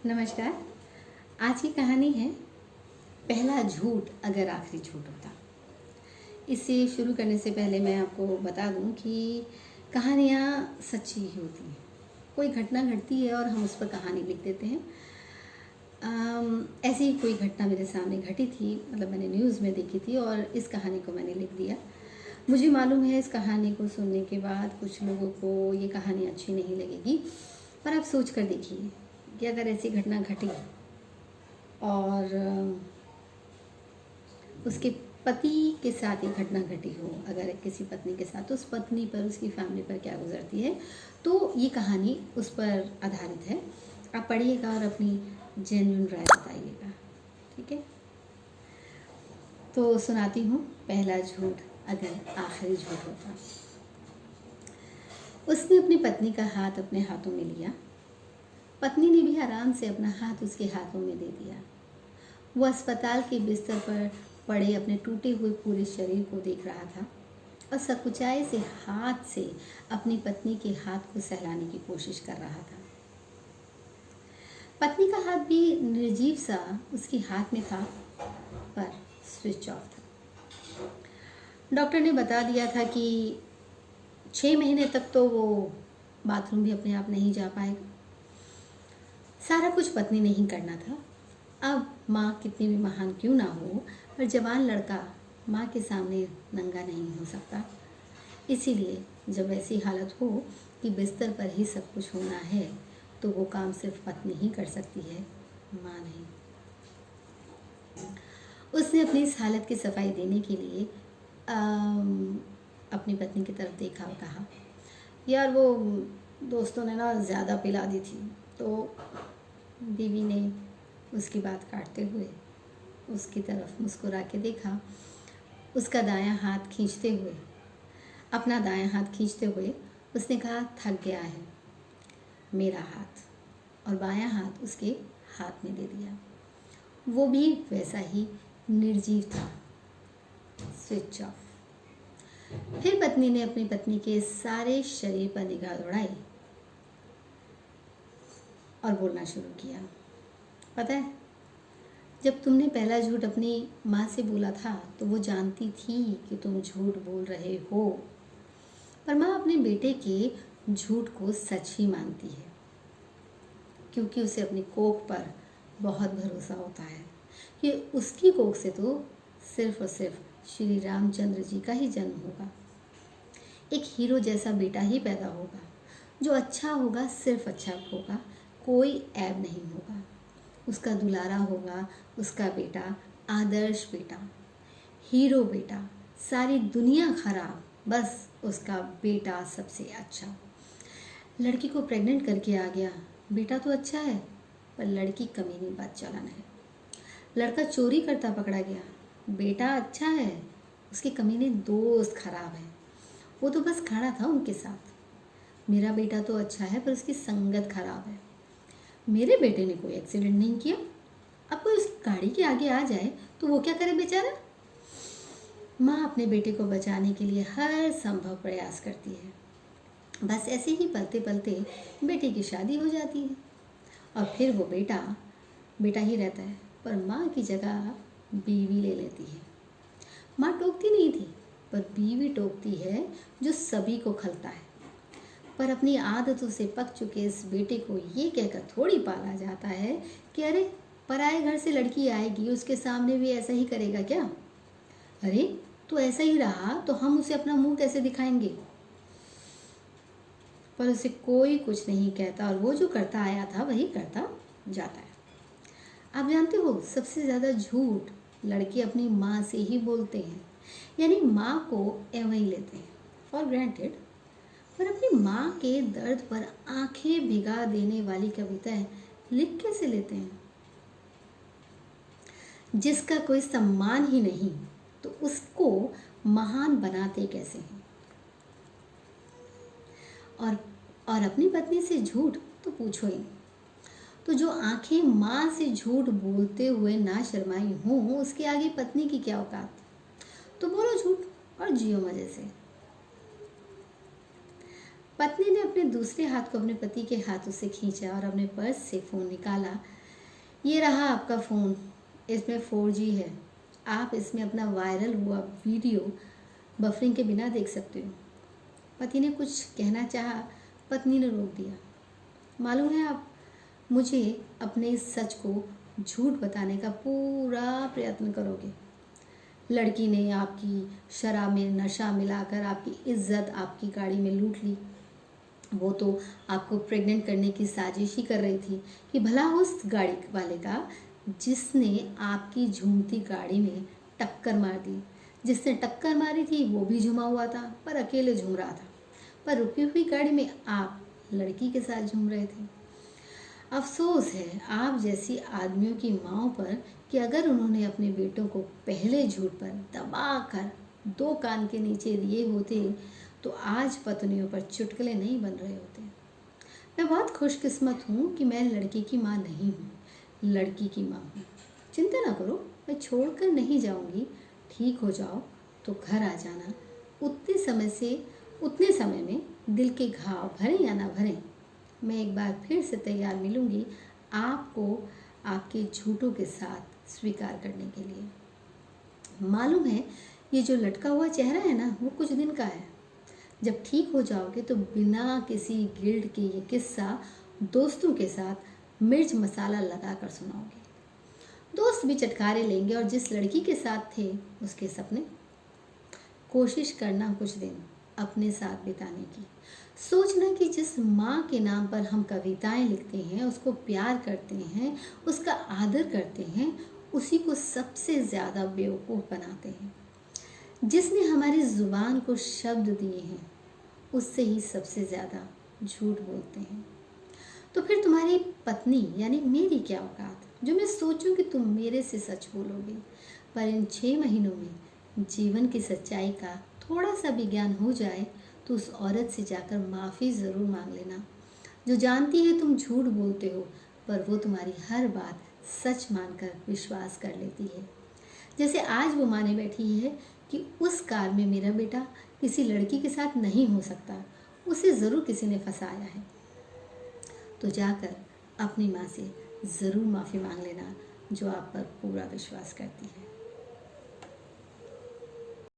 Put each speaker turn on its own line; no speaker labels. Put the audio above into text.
नमस्कार। आज की कहानी है पहला झूठ अगर आखिरी झूठ होता। इसे शुरू करने से पहले मैं आपको बता दूं कि कहानियाँ सच्ची ही होती हैं। कोई घटना घटती है और हम उस पर कहानी लिख देते हैं। ऐसी ही कोई घटना मेरे सामने घटी थी, मतलब मैंने न्यूज़ में देखी थी और इस कहानी को मैंने लिख दिया। मुझे मालूम है इस कहानी को सुनने के बाद कुछ लोगों को ये कहानी अच्छी नहीं लगेगी, पर आप सोच कर देखिए कि अगर ऐसी घटना घटी और उसके पति के साथ ये घटना घटी हो, अगर किसी पत्नी के साथ, तो उस पत्नी पर, उसकी फैमिली पर क्या गुजरती है। तो ये कहानी उस पर आधारित है। आप पढ़िएगा और अपनी जेन्युइन राय बताइएगा, ठीक है। तो सुनाती हूँ पहला झूठ अगर आखिरी झूठ होता। उसने अपनी पत्नी का हाथ अपने हाथों में लिया। पत्नी ने भी आराम से अपना हाथ उसके हाथों में दे दिया। वो अस्पताल के बिस्तर पर पड़े अपने टूटे हुए पूरे शरीर को देख रहा था और सकुचाए से हाथ से अपनी पत्नी के हाथ को सहलाने की कोशिश कर रहा था। पत्नी का हाथ भी निर्जीव सा उसके हाथ में था, पर स्विच ऑफ था। डॉक्टर ने बता दिया था कि 6 महीने तक तो वो बाथरूम भी अपने आप नहीं जा पाएगा। सारा कुछ पत्नी ने ही करना था। अब माँ कितनी भी महान क्यों ना हो, पर जवान लड़का माँ के सामने नंगा नहीं हो सकता। इसीलिए जब ऐसी हालत हो कि बिस्तर पर ही सब कुछ होना है, तो वो काम सिर्फ पत्नी ही कर सकती है, माँ नहीं। उसने अपनी इस हालत की सफाई देने के लिए अपनी पत्नी की तरफ देखा और कहा, यार वो दोस्तों ने ना ज़्यादा पिला दी थी। तो बीवी ने उसकी बात काटते हुए उसकी तरफ मुस्कुरा के देखा। उसका दायां हाथ खींचते हुए, अपना दायां हाथ खींचते हुए उसने कहा, थक गया है मेरा हाथ, और बायां हाथ उसके हाथ में दे दिया। वो भी वैसा ही निर्जीव था, स्विच ऑफ। फिर पत्नी ने अपनी पत्नी के सारे शरीर पर निगाह दौड़ाई और बोलना शुरू किया, पता है, जब तुमने पहला झूठ अपनी माँ से बोला था तो वो जानती थी कि तुम झूठ बोल रहे हो, पर माँ अपने बेटे के झूठ को सच ही मानती है, क्योंकि उसे अपनी कोख पर बहुत भरोसा होता है कि उसकी कोख से तो सिर्फ और सिर्फ श्री रामचंद्र जी का ही जन्म होगा। एक हीरो जैसा बेटा ही पैदा होगा, जो अच्छा होगा, सिर्फ अच्छा होगा, कोई ऐब नहीं होगा। उसका दुलारा होगा उसका बेटा, आदर्श बेटा, हीरो बेटा। सारी दुनिया खराब, बस उसका बेटा सबसे अच्छा। लड़की को प्रेग्नेंट करके आ गया, बेटा तो अच्छा है, पर लड़की कमीनी बदचलन है। लड़का चोरी करता पकड़ा गया, बेटा अच्छा है, उसके कमीने दोस्त खराब है। वो तो बस खड़ा था उनके साथ। मेरा बेटा तो अच्छा है, पर उसकी संगत खराब है। मेरे बेटे ने कोई एक्सीडेंट नहीं किया, अब कोई उसकी गाड़ी के आगे आ जाए तो वो क्या करे बेचारा। माँ अपने बेटे को बचाने के लिए हर संभव प्रयास करती है। बस ऐसे ही पलते पलते बेटे की शादी हो जाती है और फिर वो बेटा ही रहता है, पर माँ की जगह बीवी ले लेती है। माँ टोकती नहीं थी, पर बीवी टोकती है, जो सभी को खलता है। पर अपनी आदतों से पक चुके इस बेटे को ये कहकर थोड़ी पाला जाता है कि अरे पराए घर से लड़की आएगी, उसके सामने भी ऐसा ही करेगा क्या। अरे तो ऐसा ही रहा तो हम उसे अपना मुंह कैसे दिखाएंगे। पर उसे कोई कुछ नहीं कहता और वो जो करता आया था वही करता जाता है। आप जानते हो, सबसे ज़्यादा झूठ लड़के अपनी माँ से ही बोलते हैं, यानी माँ को एवं ही लेते हैं फॉर ग्रांटेड। पर अपनी माँ के दर्द पर आंखें भिगा देने वाली कविताएं लिख कैसे लेते हैं। जिसका कोई सम्मान ही नहीं, तो उसको महान बनाते कैसे हैं। और अपनी पत्नी से झूठ तो पूछो ही नहीं। तो जो आंखें माँ से झूठ बोलते हुए ना शर्माई हों, उसके आगे पत्नी की क्या औकात। तो बोलो झूठ और जियो मजे से। पत्नी ने अपने दूसरे हाथ को अपने पति के हाथों से खींचा और अपने पर्स से फ़ोन निकाला। ये रहा आपका फ़ोन, इसमें 4G है। आप इसमें अपना वायरल हुआ वीडियो बफरिंग के बिना देख सकते हो। पति ने कुछ कहना चाहा, पत्नी ने रोक दिया। मालूम है आप मुझे अपने इस सच को झूठ बताने का पूरा प्रयत्न करोगे। लड़की ने आपकी शराब में नशा मिलाकर आपकी इज्जत आपकी गाड़ी में लूट ली। वो तो आपको प्रेग्नेंट करने की साजिश ही कर रही थी कि भला उस गाड़ी वाले का जिसने आपकी झूमती गाड़ी में टक्कर मार दी। जिसने टक्कर मारी थी वो भी झूमा हुआ था, पर अकेले झूम रहा था। पर रुकी हुई गाड़ी में आप लड़की के साथ झूम रहे थे। अफसोस है आप जैसी आदमियों की माँओं पर कि अगर उन्होंने अपने बेटों को पहले झूठ पर दबा कर 2 कान के नीचे दिए होते तो आज पत्नियों पर चुटकुले नहीं बन रहे होते। मैं बहुत खुशकिस्मत हूँ कि मैं लड़की की माँ नहीं हूँ, लड़की की माँ हूँ। चिंता ना करो, मैं छोड़कर नहीं जाऊँगी। ठीक हो जाओ तो घर आ जाना। उतने समय में दिल के घाव भरे या ना भरे, मैं एक बार फिर से तैयार मिलूँगी आपको आपके झूठों के साथ स्वीकार करने के लिए। मालूम है ये जो लटका हुआ चेहरा है ना, वो कुछ दिन का है। जब ठीक हो जाओगे तो बिना किसी गिल्ड के ये किस्सा दोस्तों के साथ मिर्च मसाला लगा कर सुनाओगे। दोस्त भी चटकारे लेंगे और जिस लड़की के साथ थे उसके सपने। कोशिश करना कुछ दिन अपने साथ बिताने की। सोचना कि जिस माँ के नाम पर हम कविताएं लिखते हैं, उसको प्यार करते हैं, उसका आदर करते हैं, उसी को सबसे ज़्यादा बेवकूफ़ बनाते हैं। जिसने हमारी ज़ुबान को शब्द दिए हैं उससे ही सबसे ज़्यादा झूठ बोलते हैं। तो फिर तुम्हारी पत्नी यानी मेरी क्या औकात जो मैं सोचूं कि तुम मेरे से सच बोलोगे। पर इन 6 महीनों में जीवन की सच्चाई का थोड़ा सा भी ज्ञान हो जाए तो उस औरत से जाकर माफ़ी ज़रूर मांग लेना जो जानती है तुम झूठ बोलते हो, पर वो तुम्हारी हर बात सच मानकर विश्वास कर लेती है। जैसे आज वो माने बैठी है कि उस कार में मेरा बेटा किसी लड़की के साथ नहीं हो सकता, उसे ज़रूर किसी ने फंसाया है। तो जाकर अपनी माँ से ज़रूर माफ़ी मांग लेना जो आप पर पूरा विश्वास करती है।